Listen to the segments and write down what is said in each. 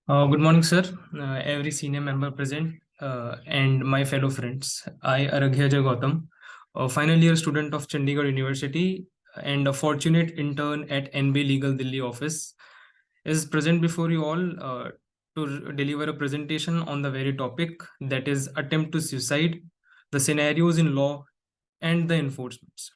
Good morning, sir. Every senior member present and my fellow friends. I, Araghya Jay Gautam, a final year student of Chandigarh University and a fortunate intern at NB Legal Delhi office, is present before you all to deliver a presentation on the very topic, that is attempt to suicide, the scenarios in law and the enforcements.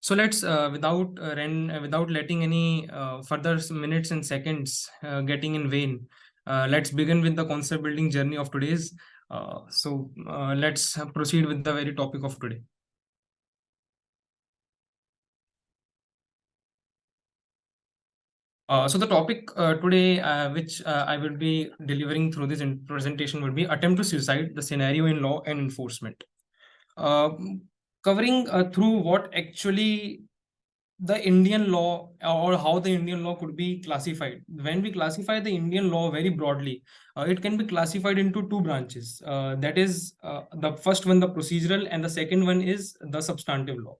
So let's, without letting any further minutes and seconds getting in vain, let's begin with the concept building journey of today's. Let's proceed with the very topic of today. So the topic today, which I will be delivering through this presentation, will be attempt to suicide, the scenario in law and enforcement. Uh, Covering through what actually the Indian law, or how the Indian law could be classified. When we classify the Indian law very broadly, it can be classified into two branches. That is, the first one, the procedural, and the second one is the substantive law.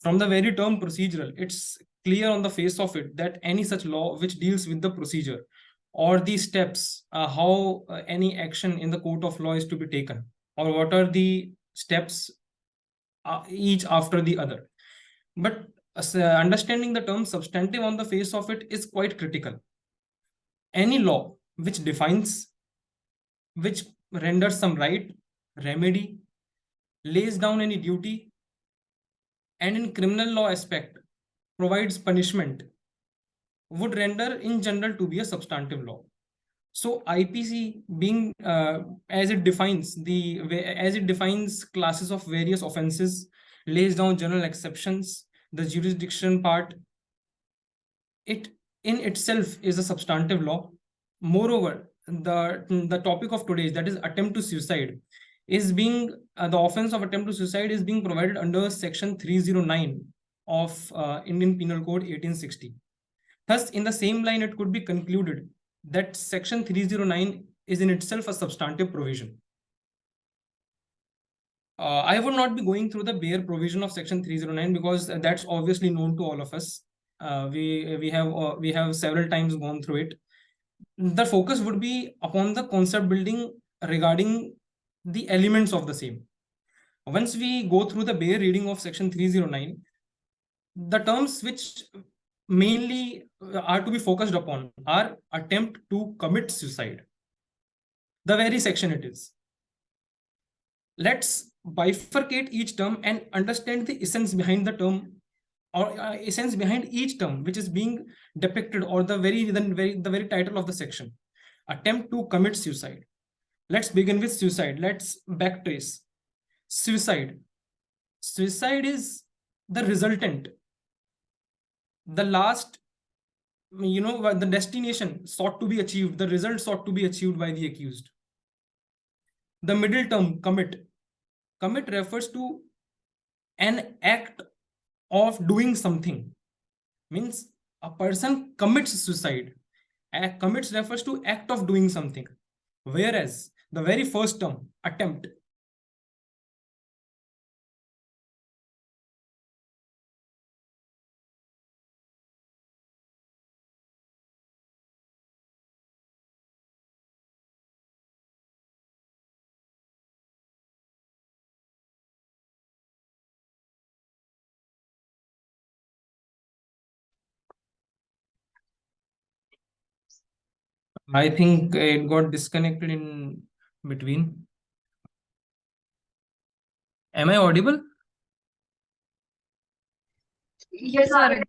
From the very term procedural, it's clear on the face of it that any such law which deals with the procedure or the steps, how any action in the court of law is to be taken, or what are the steps each after the other. But understanding the term substantive on the face of it is quite critical. Any law which defines, which renders some right, remedy, lays down any duty, and in criminal law aspect provides punishment, would render in general to be a substantive law. So IPC, being as it defines classes of various offenses, lays down general exceptions, the jurisdiction part, it in itself is a substantive law. Moreover, the topic of today, that is attempt to suicide, is being the offense of attempt to suicide is being provided under section 309 of Indian Penal Code 1860. Thus, in the same line, it could be concluded that section 309 is in itself a substantive provision. I would not be going through the bare provision of section 309 because that's obviously known to all of us. We have several times gone through it. The focus would be upon the concept building regarding the elements of the same. Once we go through the bare reading of section 309, the terms which mainly are to be focused upon are attempt to commit suicide. The very section it is. Let's bifurcate each term and understand the essence behind the term, or essence behind each term which is being depicted, or the very title of the section, attempt to commit suicide. Let's begin with suicide. Let's backtrace. Suicide is the resultant, the last, the destination sought to be achieved, the result sought to be achieved by the accused. The middle term, commit refers to an act of doing something, means a person commits suicide. Commits refers to act of doing something, whereas the very first term, attempt, I think it got disconnected in between. Am I audible? Yes, sir.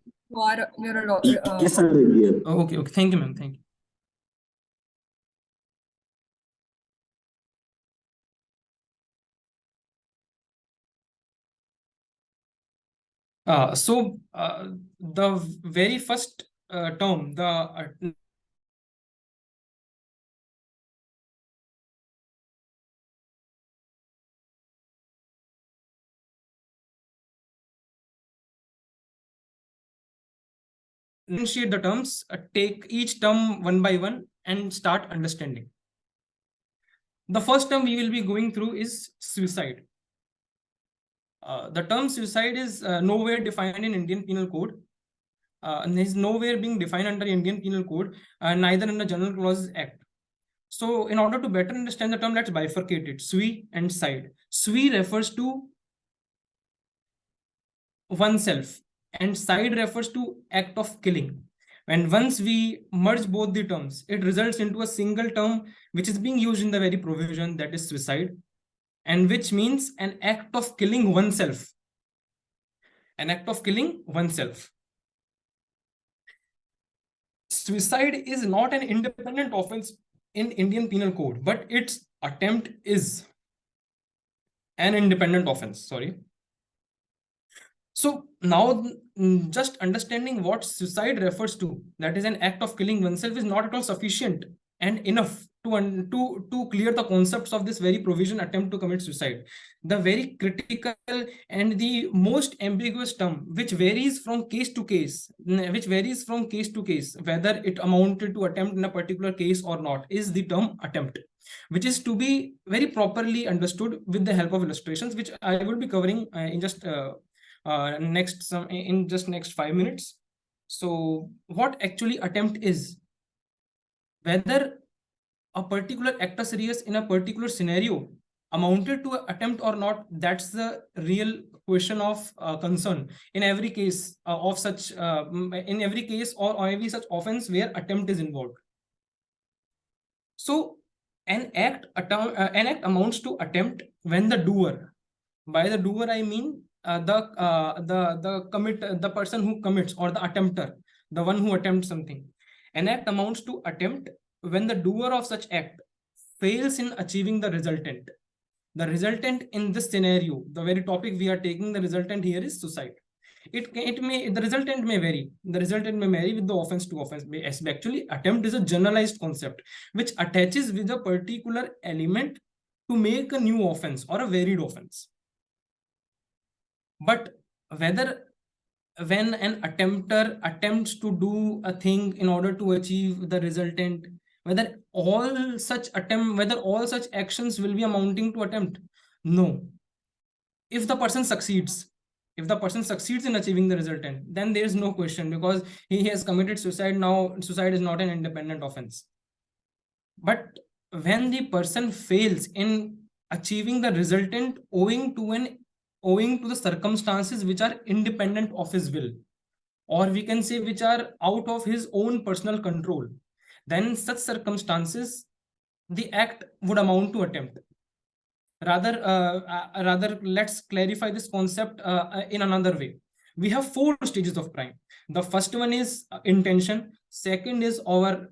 Yes, sir. Yeah. Okay, okay. Thank you, ma'am. Thank you. The very first term, the differentiate the terms, take each term one by one and start understanding. The first term we will be going through is suicide. The term suicide is nowhere defined in Indian Penal Code. is nowhere being defined under Indian Penal Code, neither in the General Clauses Act. So in order to better understand the term, let's bifurcate it, sui and side. Sui refers to oneself and side refers to act of killing. And once we merge both the terms, it results into a single term which is being used in the very provision, that is suicide, and which means an act of killing oneself. An act of killing oneself. Suicide is not an independent offense in Indian Penal Code, but its attempt is an independent offense. Sorry. So now just understanding what suicide refers to, that is an act of killing oneself, is not at all sufficient and enough to clear the concepts of this very provision, attempt to commit suicide. The very critical and the most ambiguous term, which varies from case to case, whether it amounted to attempt in a particular case or not, is the term attempt, which is to be very properly understood with the help of illustrations, which I will be covering in just next 5 minutes. So what actually attempt is, whether a particular actus reus in a particular scenario amounted to an attempt or not, that's the real question of concern in every case of such in every case or every such offense where attempt is involved. So an act amounts to attempt when the doer, by the doer I mean the person who commits, or the attempter, the one who attempts something. An act amounts to attempt when the doer of such act fails in achieving the resultant. The resultant in this scenario, the very topic we are taking, the resultant here is suicide. The resultant may vary. The resultant may vary with the offense to offense. Actually, attempt is a generalized concept which attaches with a particular element to make a new offense or a varied offense. But whether when an attempter attempts to do a thing in order to achieve the resultant, whether all such actions will be amounting to attempt, no. If the person succeeds in achieving the resultant, then there is no question, because he has committed suicide. Now suicide is not an independent offense. But when the person fails in achieving the resultant owing to the circumstances which are independent of his will, or we can say which are out of his own personal control, then such circumstances, the act would amount to attempt. Rather, let's clarify this concept in another way. We have 4 stages of crime. The first one is intention, second is our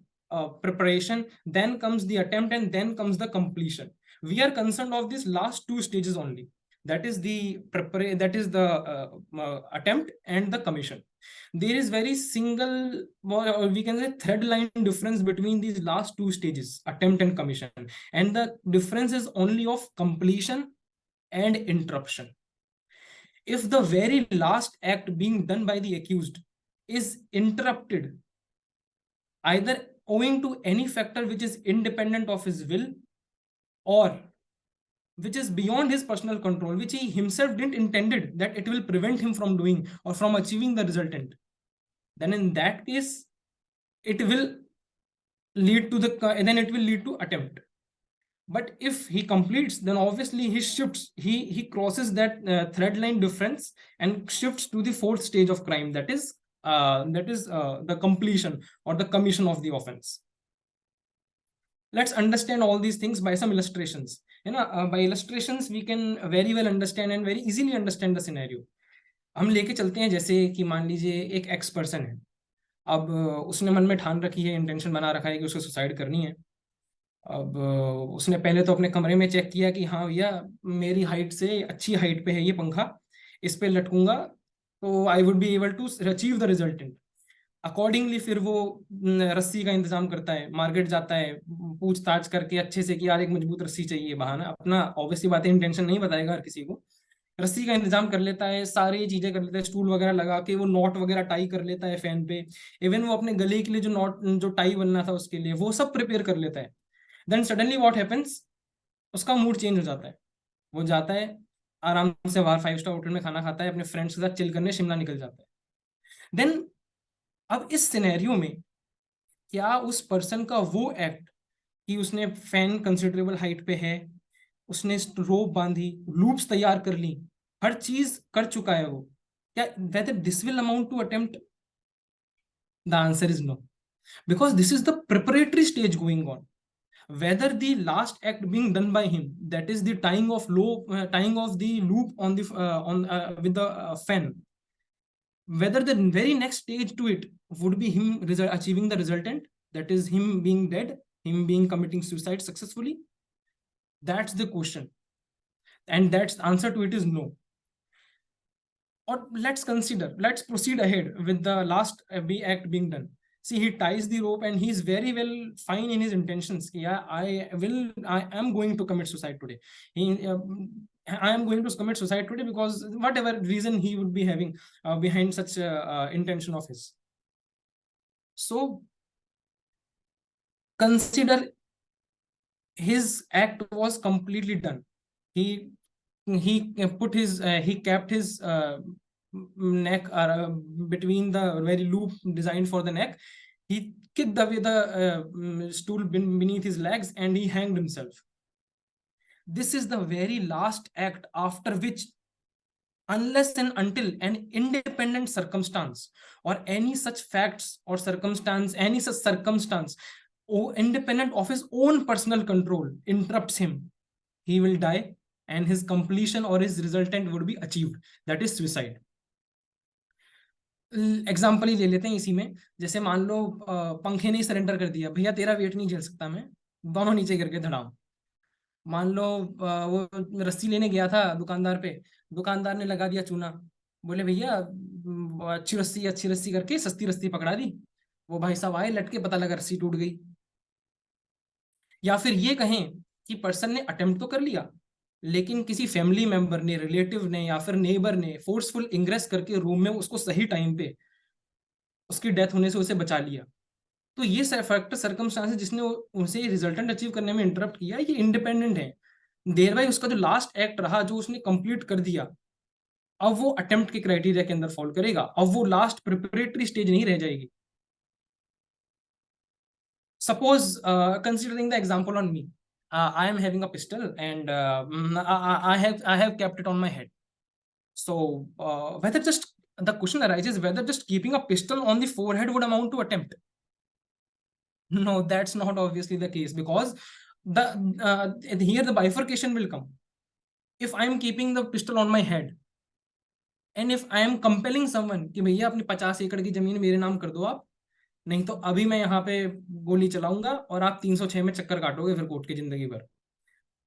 preparation, then comes the attempt, and then comes the completion. We are concerned of these last 2 stages only. That is the attempt and the commission. There is very single, or we can say thread line difference between these last 2 stages, attempt and commission, and the difference is only of completion and interruption. If the very last act being done by the accused is interrupted, either owing to any factor which is independent of his will, or which is beyond his personal control, which he himself didn't intended that it will prevent him from doing or from achieving the resultant, then in that case it will lead to attempt. But if he completes, then obviously he crosses that thread line difference and shifts to the 4th stage of crime, that is the completion or the commission of the offense. Let's understand all these things by some illustrations. By illustrations we can very well understand and very easily understand the scenario. हम लेके चलते हैं, जैसे कि मान लीजिए एक x person है, अब उसने मन में ठान रखी है, इंटेंशन बना रखा है कि उसको सुसाइड करनी है. अब उसने पहले तो अपने कमरे में चेक किया कि हाँ भैया मेरी हाइट से अच्छी हाइट पे है ये पंखा, इस पे लटकूंगा तो I would be able to achieve the resultant. Accordingly फिर वो रस्सी का इंतजाम करता है, मार्केट जाता है, पूछताछ करके अच्छे से कि यार एक मजबूत रस्सी चाहिए, बहाना अपना ऑब्वियसली बात है, इंटेंशन नहीं बताएगा हर किसी को. रस्सी का इंतजाम कर लेता है, सारी चीजें कर लेता है, स्टूल वगैरह लगा के वो नॉट वगैरह टाई कर लेता है फैन पे, इवन वो अपने गले के लिए जो टाई बनना था उसके लिए वो सब प्रिपेयर कर लेता है. देन सडनली व्हाट हैपेंस, उसका मूड चेंज हो जाता है, वो जाता है आराम से बाहर 5 स्टार होटल में खाना खाता है, अपने फ्रेंड्स के साथ चिल करने शिमला निकल जाता है. देन अब इस सिनेरियो में क्या उस पर्सन का वो एक्ट कि उसने फैन कंसिडरेबल हाइट पे है, उसने रोप बांधी, लूप्स तैयार कर ली, हर चीज कर चुका है वो, क्या whether this will amount to attempt? The answer is no, because this is the preparatory stage going on. Whether the last act being done by him, that is the tying of the loop on the with the fan, whether the very next stage to it would be him achieving the resultant, that is him being dead, him being committing suicide successfully, that's the question, and that's the answer to it is no. Or let's proceed ahead with the last act being done. See, he ties the rope and he's very well fine in his intentions. Yeah, I am going to commit suicide today. I am going to commit suicide today because whatever reason he would be having behind such intention of his. So consider his act was completely done. He kept his neck between the very loop designed for the neck. He kicked away the stool beneath his legs and he hanged himself. This is the very last act after which, unless and until an independent circumstance or any such facts or circumstance, independent of his own personal control interrupts him, he will die and his completion or his resultant would be achieved, that is suicide. Example ही ले लेते हैं इसी में, जैसे मान लो पंखे ने सरेंडर कर दिया, भैया तेरा वेट नहीं झेल सकता मैं, दोनों नीचे करके धड़ाम। मान लो वो रस्सी लेने गया था दुकानदार पे, दुकानदार ने लगा दिया चूना, बोले भैया अच्छी रस्सी करके सस्ती रस्सी पकड़ा दी, वो भाई साहब आए, लटके, पता लगा रस्सी टूट गई। या फिर ये कहें कि पर्सन ने अटेम्प्ट तो कर लिया, लेकिन किसी फैमिली मेंबर ने, रिलेटिव ने या फिर नेबर ने फोर्सफुल इंग्रेस करके रूम में उसको सही टाइम पे उसकी डेथ होने से उसे बचा लिया। तो ये फैक्टर सर्कमस्टांसेस जिसने उसे रिजल्टेंट अचीव करने में इंटरप्ट किया, ये इंडिपेंडेंट है। देर बाय उसका जो लास्ट एक्ट रहा जो उसने कंप्लीट कर दिया, अब वो अटेम्प्ट के क्राइटेरिया के अंदर फॉल करेगा, अब वो लास्ट प्रिपरेटरी स्टेज नहीं रह जाएगी। Suppose considering the example on me, I am having a pistol and I have kept it on my head. So whether just the question arises whether just keeping a pistol on the forehead would amount to attempt. No, that's not obviously the case, because here the bifurcation will come. If I am keeping the pistol on my head and if I am compelling someone कि भैया अपनी 50 एकड़ की जमीन मेरे नाम कर दो आप, नहीं तो अभी मैं यहाँ पे गोली चलाऊंगा और आप 306 में चक्कर काटोगे फिर कोर्ट की जिंदगी भर।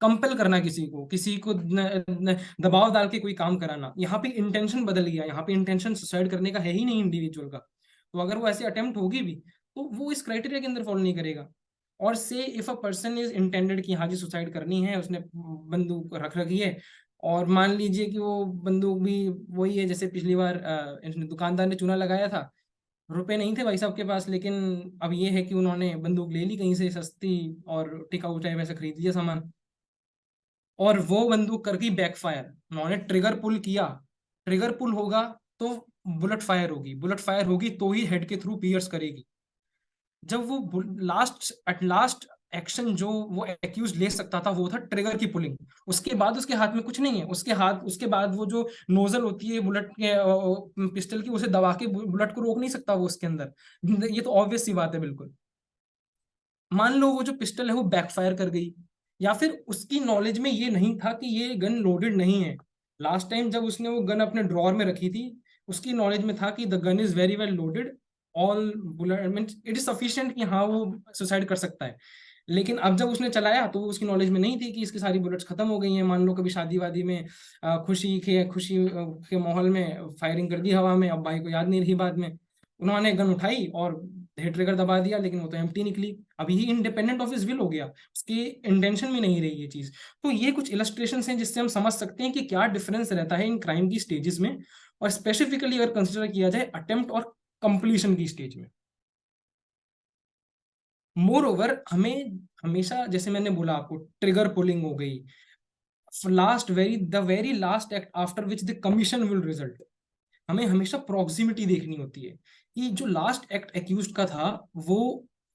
कंपेल करना किसी को दबाव डाल के कोई काम कराना, यहाँ पे इंटेंशन बदल गया, यहाँ पे इंटेंशन सुसाइड करने का है ही नहीं इंडिविजुअल का। तो अगर वो ऐसे अटेम्प्ट होगी भी तो वो इस क्राइटेरिया के अंदर फॉलो नहीं करेगा। और से if a person is intended कि हाँ जी सुसाइड करनी है, उसने बंदूक रख रखी है, और मान लीजिए कि वो बंदूक भी वही है जैसे पिछली बार दुकानदार ने चूना लगाया था, रुपए नहीं थे भाई साहब के पास, लेकिन अब ये है कि उन्होंने बंदूक ले ली कहीं से सस्ती और टिकाऊ टाइप ऐसा खरीद लिया सामान, और वो बंदूक कर गई बैकफायर। उन्होंने ट्रिगर पुल किया, ट्रिगर पुल होगा तो बुलेट फायर होगी तो ही हेड के थ्रू पियर्स करेगी। जब वो लास्ट एक्शन जो वो एक्यूज ले सकता था वो था ट्रिगर की पुलिंग, उसके बाद उसके हाथ में कुछ नहीं है, उसके बाद वो जो नोजल होती है बुलेट के पिस्टल की, उसे दबा के बुलेट को रोक नहीं सकता वो उसके अंदर। ये तो ऑब्वियस सी बात है बिल्कुल। मान लो वो जो पिस्टल है वो बैकफायर कर गई, या फिर उसकी नॉलेज में ये नहीं था कि ये गन लोडेड नहीं है। लास्ट टाइम जब उसने वो गन अपने ड्रॉर में रखी थी, उसकी नॉलेज में था कि the gun is very well loaded, all bullet means it is sufficient कि हाँ वो सुसाइड कर सकता है। लेकिन अब जब उसने चलाया तो उसकी नॉलेज में नहीं थी कि इसकी सारी बुलेट्स खत्म हो गई हैं। मान लो कभी शादी वादी में खुशी के माहौल में फायरिंग कर दी हवा में, अब भाई को याद नहीं रही, बाद में उन्होंने गन उठाई और हिट ट्रिगर दबा दिया, लेकिन वो तो एम्प्टी निकली। अभी ही इंडिपेंडेंट ऑफ हिज विल हो गया, उसकी इंटेंशन में नहीं रही ये चीज। तो ये कुछ इलस्ट्रेशंस हैं जिससे हम समझ सकते हैं कि क्या डिफरेंस रहता है इन क्राइम की स्टेजेस में, और स्पेसिफिकली अगर कंसिडर किया जाए अटेम्प्ट और कंप्लीशन की स्टेज में। मोर ओवर हमें हमेशा, जैसे मैंने बोला आपको, ट्रिगर पुलिंग हो गई, the very last act after which the commission will result, हमें हमेशा प्रॉक्सिमिटी देखनी होती है कि जो लास्ट एक्ट एक्यूज्ड का था वो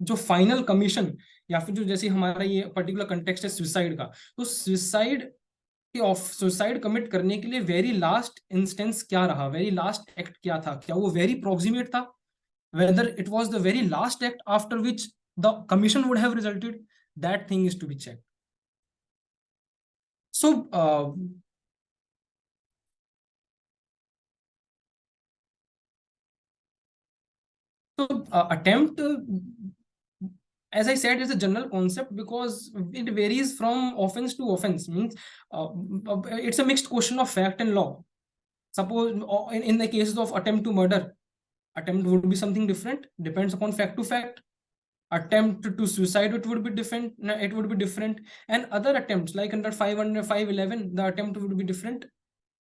जो फाइनल कमीशन, या फिर जो जैसे हमारा ये पर्टिकुलर कंटेक्स्ट है सुसाइड का, तो सुसाइड के ऑफ सुसाइड कमिट करने के लिए वेरी लास्ट इंस्टेंस क्या रहा, वेरी लास्ट एक्ट क्या था, क्या वो वेरी प्रॉक्सिमेट था, whether it was the very last act after which the commission would have resulted, that thing is to be checked. So attempt, as I said, is a general concept because it varies from offense to offense. Means it's a mixed question of fact and law. Suppose in the cases of attempt to murder, attempt would be something different, depends upon fact to fact. Attempt to suicide, it would be different, and other attempts like under 500 511, the attempt would be different.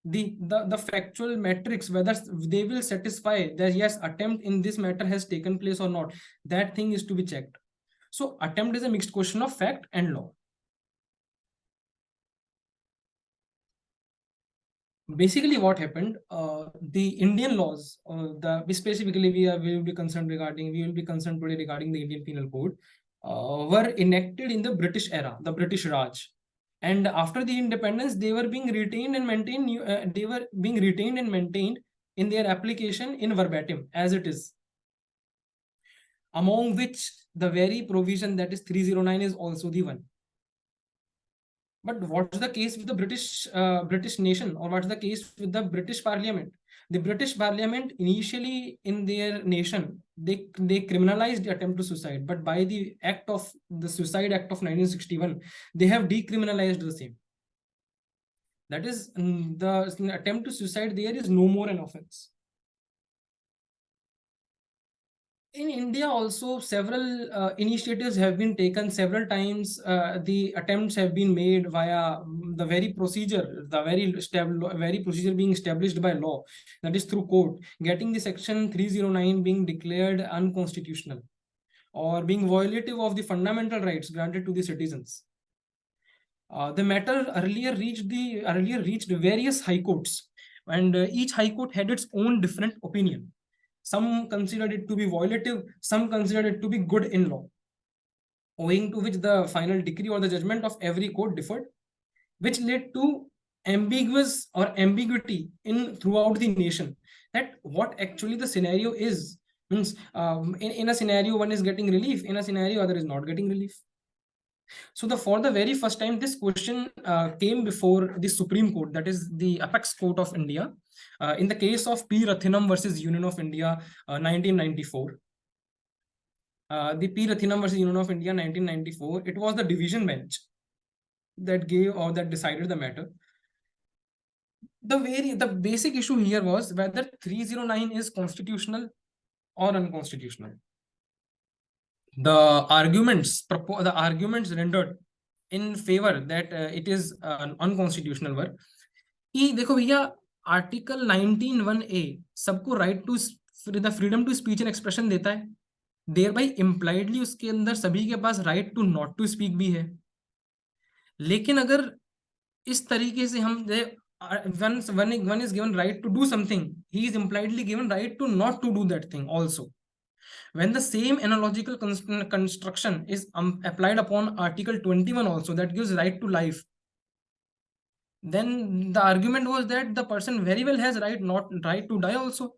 The factual metrics, whether they will satisfy that yes, attempt in this matter has taken place or not, that thing is to be checked. So attempt is a mixed question of fact and law. Basically what happened, the Indian laws, specifically we will be concerned today regarding the Indian Penal Code, were enacted in the British era, the British Raj, and after the independence they were being retained and maintained. In their application in verbatim as it is, among which the very provision, that is 309, is also the one. But what's the case with the British nation, or what's the case with the British Parliament? The British Parliament initially in their nation, they criminalized the attempt to suicide, but by the Suicide Act of 1961, they have decriminalized the same. That is, the attempt to suicide there is no more an offense. In India also, several initiatives have been taken several times. The attempts have been made via the very procedure, very procedure being established by law, that is through court, getting the section 309 being declared unconstitutional or being violative of the fundamental rights granted to the citizens. The matter earlier reached various high courts, and each high court had its own different opinion. Some considered it to be violative, some considered it to be good in law, owing to which the final decree or the judgment of every court differed, which led to ambiguity throughout the nation, that what actually the scenario is. Means in a scenario one is getting relief, in a scenario other is not getting relief. So for the very first time, this question came before the Supreme Court, that is the apex court of India, in the case of P. Rathinam versus Union of India, 1994. The P. Rathinam versus Union of India, 1994, it was the division bench that decided the matter. The basic issue here was whether 309 is constitutional or unconstitutional. The arguments rendered in favor that it is unconstitutional were कि देखो भैया, article 19(1)(a) सबको right to the freedom to speech and expression देता है, thereby impliedly उसके अंदर सभी के पास right to not to speak भी है. लेकिन अगर इस तरीके से हम one is given right to do something, he is impliedly given right to not to do that thing also. When the same analogical construction is applied upon Article 21 also, that gives right to life, then the argument was that the person very well has right to die also.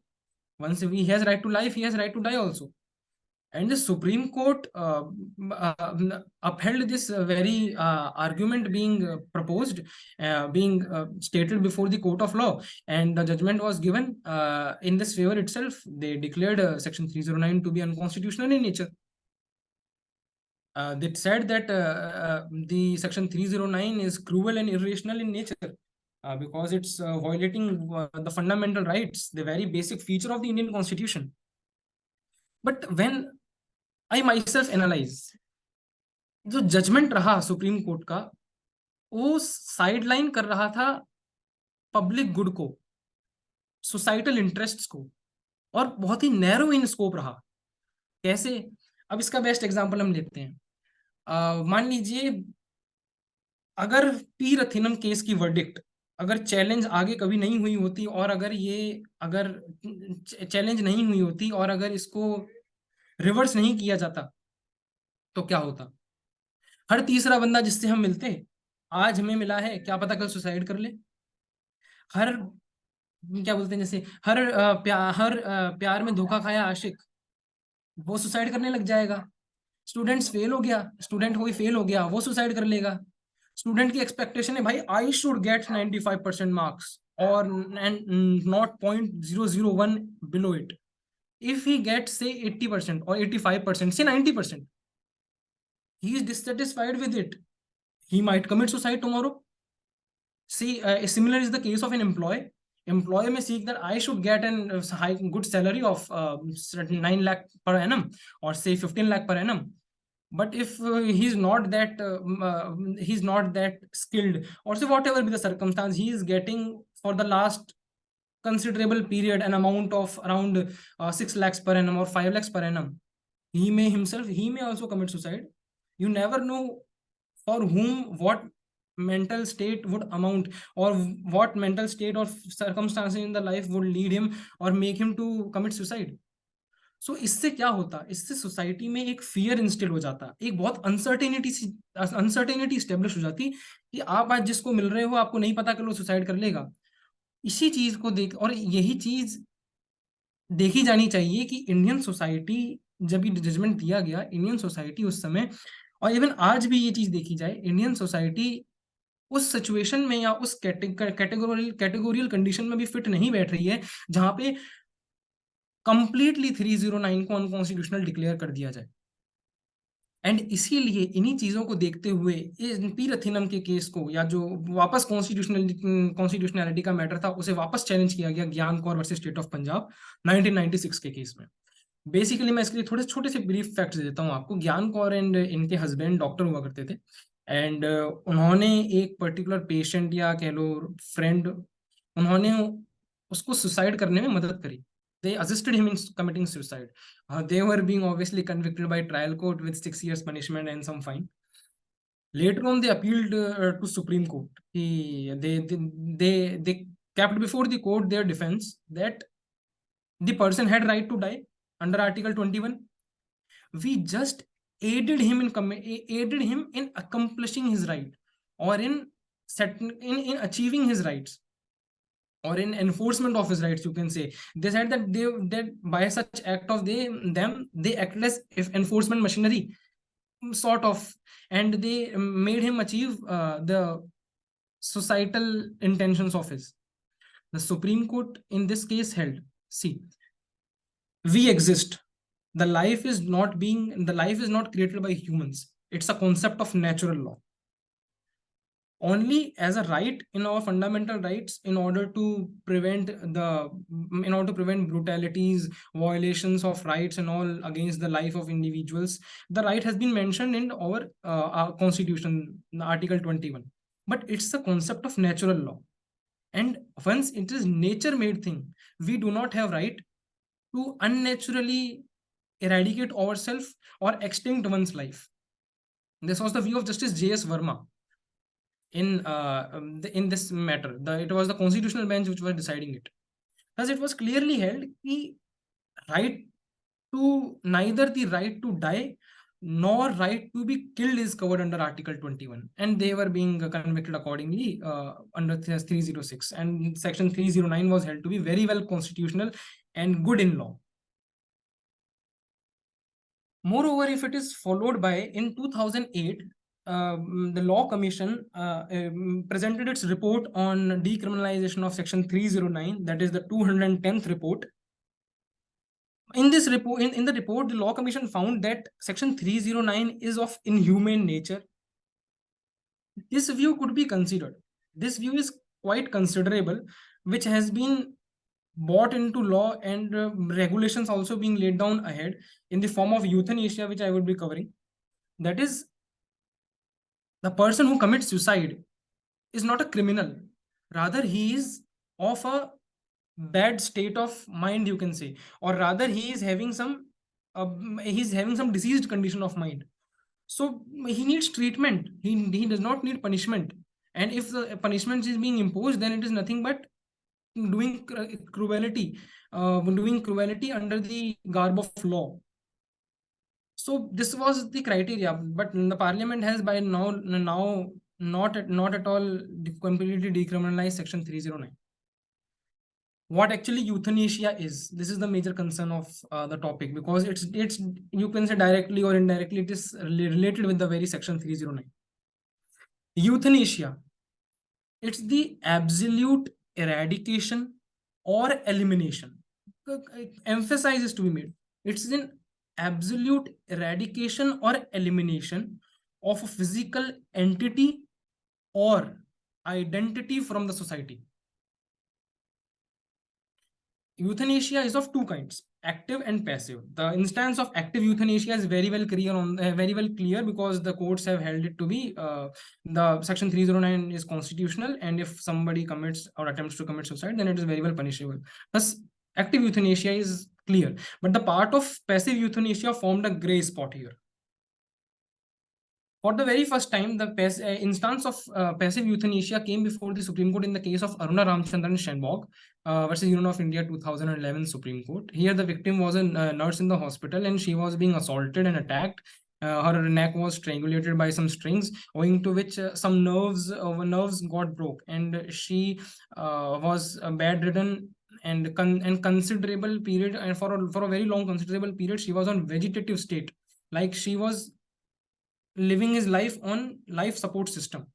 Once he has right to life, he has right to die also. And the Supreme Court upheld this very argument being proposed, being stated before the court of law, and the judgment was given in this favor itself. They declared section 309 to be unconstitutional in nature. They said that the section 309 is cruel and irrational in nature because it's violating the fundamental rights, the very basic feature of the Indian Constitution. But when I myself analyze, जो judgement रहा supreme court का, वो sideline कर रहा था public good को, societal interests को, और बहुत ही नैरो इन स्कोप रहा. कैसे? अब इसका बेस्ट एग्जांपल हम लेते हैं. मान लीजिए अगर पी रथिनम केस की वर्डिक्ट अगर चैलेंज आगे कभी नहीं हुई होती, और अगर चैलेंज नहीं हुई होती और अगर इसको रिवर्स नहीं किया जाता तो क्या होता? हर तीसरा बंदा जिससे हम मिलते, आज हमें मिला है, क्या पता कल सुसाइड कर ले। हर क्या बोलते हैं, जैसे हर प्यार में धोखा खाया आशिक वो सुसाइड करने लग जाएगा। स्टूडेंट कोई फेल हो गया वो सुसाइड कर लेगा। स्टूडेंट की एक्सपेक्टेशन है भाई आई शुड गेट 95% मार्क्स और not 0.001 below it. If he get से 80% और 85% से 90%, he is dissatisfied with it, he might commit suicide tomorrow. See, similar is the case of an employee may seek that I should get an high good salary of 9 lakh per annum or say 15 lakh per annum, but if he's not that skilled, or say whatever be the circumstance, he is getting for the last considerable period an amount of around 6 lakhs per annum or 5 lakhs per annum, he may also commit suicide. You never know for whom what mental state would amount, or what mental state or circumstances in the life would lead him or make him to commit suicide. सो इससे क्या होता, इससे society में एक fear instil हो जाता, एक बहुत अनसर्टेनिटी स्टेब्लिश हो जाती कि आप आज जिसको मिल रहे हो आपको नहीं पता कि वो सुसाइड कर लेगा। इसी चीज को देख, और यही चीज देखी जानी चाहिए कि इंडियन सोसाइटी, जब ये जजमेंट दिया गया, इंडियन सोसाइटी उस समय और इवन आज भी ये चीज देखी जाए, इंडियन सोसाइटी उस सिचुएशन में या उस कैटेगोरियल कंडीशन में भी फिट नहीं बैठ रही है जहां पे कंप्लीटली 309 को अनकॉन्स्टिट्यूशनल डिक्लेयर कर दिया जाए। एंड इसीलिए इन्हीं चीजों को देखते हुए पी रथिनम के केस को, या जो वापस कॉन्स्टिट्यूशनैलिटी का मैटर था, उसे वापस चैलेंज किया गया ज्ञान Kaur versus state of Punjab 1996 के केस में। बेसिकली मैं इसके लिए थोड़े छोटे से ब्रीफ फैक्ट्स देता हूँ आपको। ज्ञान कौर एंड इनके हस्बैंड डॉक्टर हुआ करते थे, एंड उन्होंने एक पर्टिकुलर पेशेंट या कह लो फ्रेंड, उन्होंने उसको सुसाइड करने में मदद करी। They assisted him in committing suicide. They were being obviously convicted by trial court with 6 years punishment and some fine. Later on, they appealed to Supreme Court. They kept before the court their defense that the person had right to die under Article 21. We just aided him in accomplishing his right, or in achieving his rights, or in enforcement of his rights, you can say. They said that by such act of they acted as if enforcement machinery sort of, and they made him achieve the societal intentions of his. The Supreme Court in this case held, see, we exist. The life is not created by humans. It's a concept of natural law. Only as a right in our fundamental rights, in order to prevent brutalities, violations of rights and all against the life of individuals, the right has been mentioned in our constitution, Article 21. But it's the concept of natural law, and once it is nature made thing, we do not have right to unnaturally eradicate ourselves or extinct one's life. This was the view of Justice J.S. Verma in this matter. It was the constitutional bench which was deciding it. Thus, it was clearly held that neither the right to die nor right to be killed is covered under Article 21, and they were being convicted accordingly under 306, and Section 309 was held to be very well constitutional and good in law. Moreover, if it is followed by, in 2008, the Law Commission presented its report on decriminalization of Section 309, that is the 210th report. In this report, in the report, the Law Commission found that Section 309 is of inhumane nature. This view could be considered. This view is quite considerable, which has been brought into law, and regulations also being laid down ahead in the form of euthanasia, which I will be covering. That is, the person who commits suicide is not a criminal. Rather, he is of a bad state of mind, you can say, or rather he is having some diseased condition of mind. So he needs treatment. He does not need punishment. And if the punishment is being imposed, then it is nothing but doing cruelty under the garb of law. So this was the criteria, but the parliament has by now not at all completely decriminalized section 309. What actually euthanasia is, this is the major concern of the topic, because it's you can say directly or indirectly it is related with the very section 309. Euthanasia, it's the absolute eradication or elimination. Emphasis is to be made. It's an absolute eradication or elimination of a physical entity or identity from the society. Euthanasia is of two kinds, active and passive. The instance of active euthanasia is very well clear because the courts have held it to be the section 309 is constitutional, and if somebody commits or attempts to commit suicide, then it is very well punishable. Thus, active euthanasia is clear, but the part of passive euthanasia formed a gray spot here. For the very first time, the instance of passive euthanasia came before the Supreme Court in the case of Aruna Ramchandran Shenbog versus Union of India 2011 Supreme Court. Here, the victim was a nurse in the hospital and she was being assaulted and attacked. Her neck was strangulated by some strings, owing to which some nerves got broke, and she was bedridden and considerable period, and for a very long considerable period, she was on vegetative state, like she was living his life on life support system.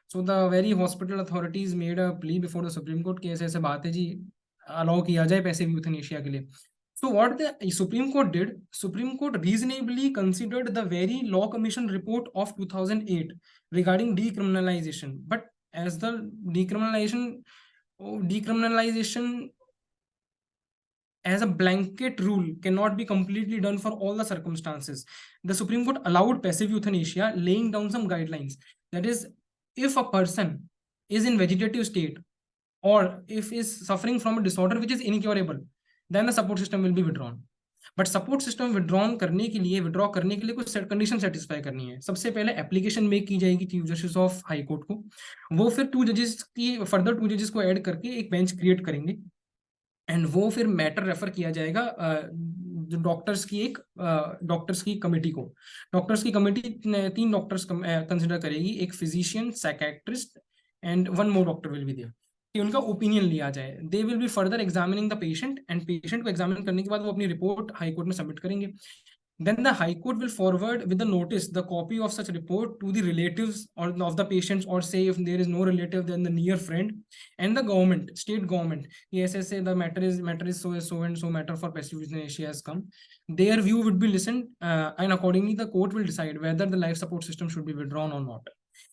So the very hospital authorities made a plea before the Supreme Court कि ऐसे बात है जी, allow किया जाए passive euthanasia के लिए. So what the Supreme Court did, Supreme Court reasonably considered the very Law Commission report of 2008 regarding decriminalization. But as the decriminalization as a blanket rule cannot be completely done for all the circumstances, the Supreme Court allowed passive euthanasia, laying down some guidelines. That is, if a person is in vegetative state or if is suffering from a disorder which is incurable, then the support system will be withdrawn. But support system withdraw करने के लिए कुछ condition satisfy करनी है. सबसे पहले application make की जाएगी chief justice of high court को, वो फिर फर्दर 2 जजेस को ऐड करके एक बेंच क्रिएट करेंगे, एंड वो फिर मैटर रेफर किया जाएगा डॉक्टर्स की कमेटी को. डॉक्टर्स की कमेटी 3 डॉक्टर्स कंसिडर करेगी, एक physician, psychiatrist and 1 more doctor will be there, कि उनका ओपिनियन लिया जाए. They will be further examining the patient, and patient को एग्जामिन करने के बाद वो अपनी रिपोर्ट हाई कोर्ट में सबमिट करेंगे. Then the High Court will forward with the notice the copy of such report to the relatives or of the patients, or say if there is no relative, then the near friend, and the government, state government. Yes, say the matter is so and so matter for passive euthanasia has come. Their view would be listened, and accordingly the court will decide whether the life support system should be withdrawn or not.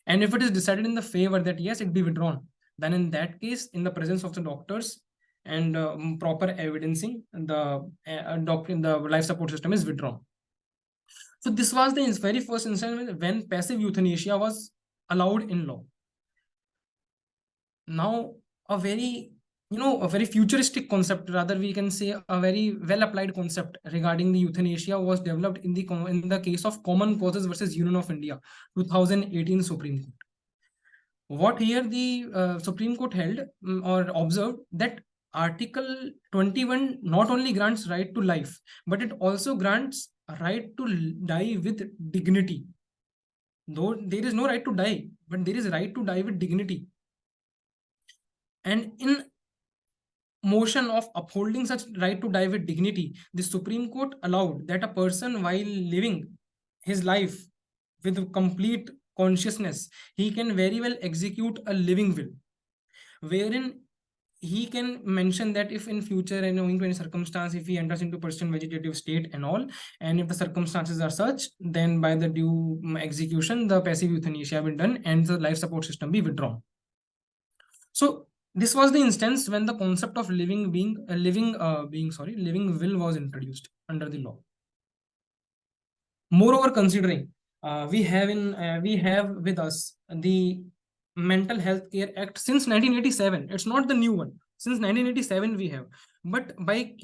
And if it is decided in the favor that yes, it be withdrawn, then in that case, in the presence of the doctors and proper evidencing, the life support system is withdrawn. So this was the very first instance when passive euthanasia was allowed in law. Now a very futuristic concept, rather we can say a very well applied concept regarding the euthanasia was developed in the case of Common Causes versus Union of India 2018 Supreme Court. What here the Supreme Court held or observed that Article 21 not only grants right to life, but it also grants a right to die with dignity. Though there is no right to die, but there is a right to die with dignity. And in motion of upholding such right to die with dignity, the Supreme Court allowed that a person, while living his life with complete consciousness, he can very well execute a living will, wherein he can mention that if in future, and owing to any circumstance, if he enters into persistent vegetative state and all, and if the circumstances are such, then by the due execution, the passive euthanasia will be done and the life support system be withdrawn. So this was the instance when the concept of living will was introduced under the law. Moreover, considering we have with us the Mental Health Care Act since 1987. It's not the new one. Since 1987 we have, but by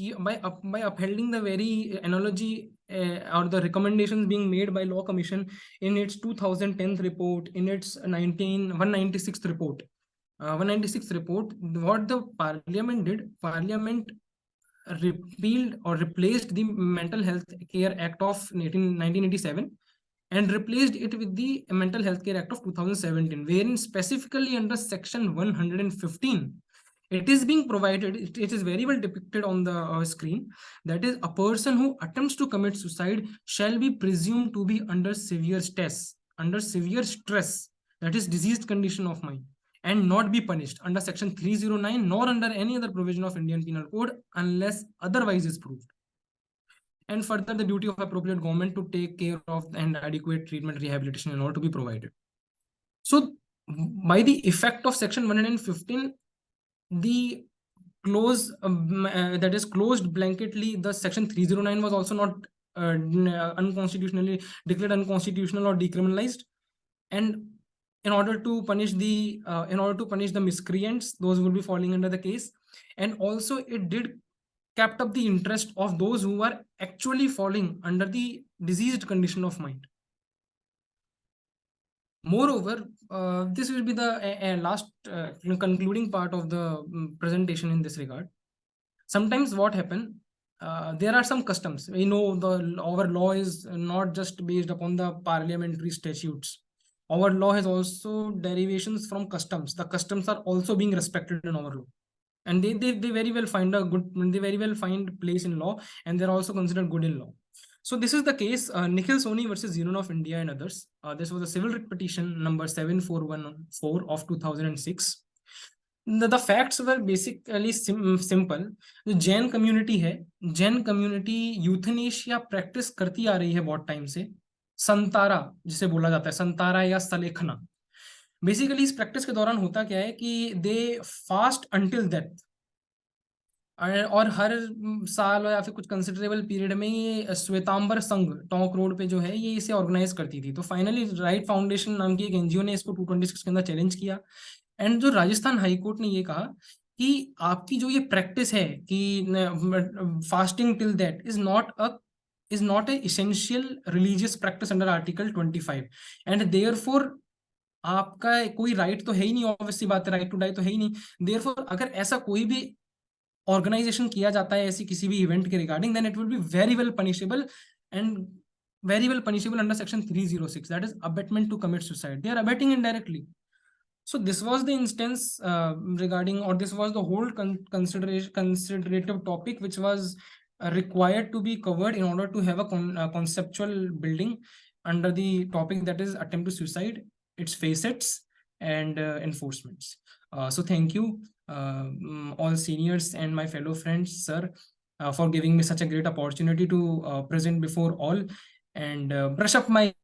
upholding the very analogy or the recommendations being made by Law Commission in its 2010 report, in its 196th report. 196th report, what the Parliament did, Parliament repealed or replaced the Mental Health Care Act of 1987 and replaced it with the Mental Health Care Act of 2017, wherein specifically under section 115, it is being provided, it is very well depicted on the screen, that is, a person who attempts to commit suicide shall be presumed to be under severe stress, that is diseased condition of mind, and not be punished under section 309 nor under any other provision of Indian Penal Code unless otherwise is proved. And further, the duty of appropriate government to take care of and adequate treatment rehabilitation in order to be provided. So by the effect of section 115, the close that is closed blanketly, the section 309 was also not unconstitutionally declared unconstitutional or decriminalized, and in order to punish the miscreants, those will be falling under the case. And also it did kept up the interest of those who are actually falling under the diseased condition of mind. Moreover, this will be the last concluding part of the presentation in this regard. Sometimes what happen, there are some customs. We know our law is not just based upon the parliamentary statutes. Our law has also derivations from customs. The customs are also being respected in our law, and they very well find place in law, and they're also considered good in law. So this is the case, Nikhil Soni versus Union of India and others. This was a civil writ petition number 7414 of 2006. The facts were basically simple. जो Jain community है, Jain community euthanasia practice करती आ रही है बहुत time से, संतारा जिसे बोला जाता है, संतारा या सलेखना. बेसिकली इस प्रैक्टिस के दौरान होता क्या है कि दे फास्ट अंटिल डेथ, और हर साल या फिर कुछ कंसिडरेबल पीरियड में ये श्वेतांबर संघ टोंक रोड पे जो है ये इसे ऑर्गेनाइज करती थी. तो फाइनली राइट फाउंडेशन नाम की एक एनजीओ ने इसको 226 के अंदर चैलेंज किया, एंड जो राजस्थान हाईकोर्ट ने ये कहा कि आपकी जो ये प्रैक्टिस है कि fasting till that is not a essential religious practice under article 25, and therefore आपका कोई राइट तो है ही नहीं, ऑब्वियसली बात है, राइट टू डाई तो है ही नहीं. देयरफॉर अगर ऐसा कोई भी ऑर्गेनाइजेशन किया जाता है ऐसी किसी भी इवेंट के regarding, then it will be very well punishable under section 306, that is abetment to commit suicide. They are abetting indirectly. So this was the instance regarding, or this was the whole considerative topic which was required to be covered in order to have a conceptual building under the topic that is attempt to suicide, its facets and enforcements. So thank you all seniors and my fellow friends, sir, for giving me such a great opportunity to present before all and brush up my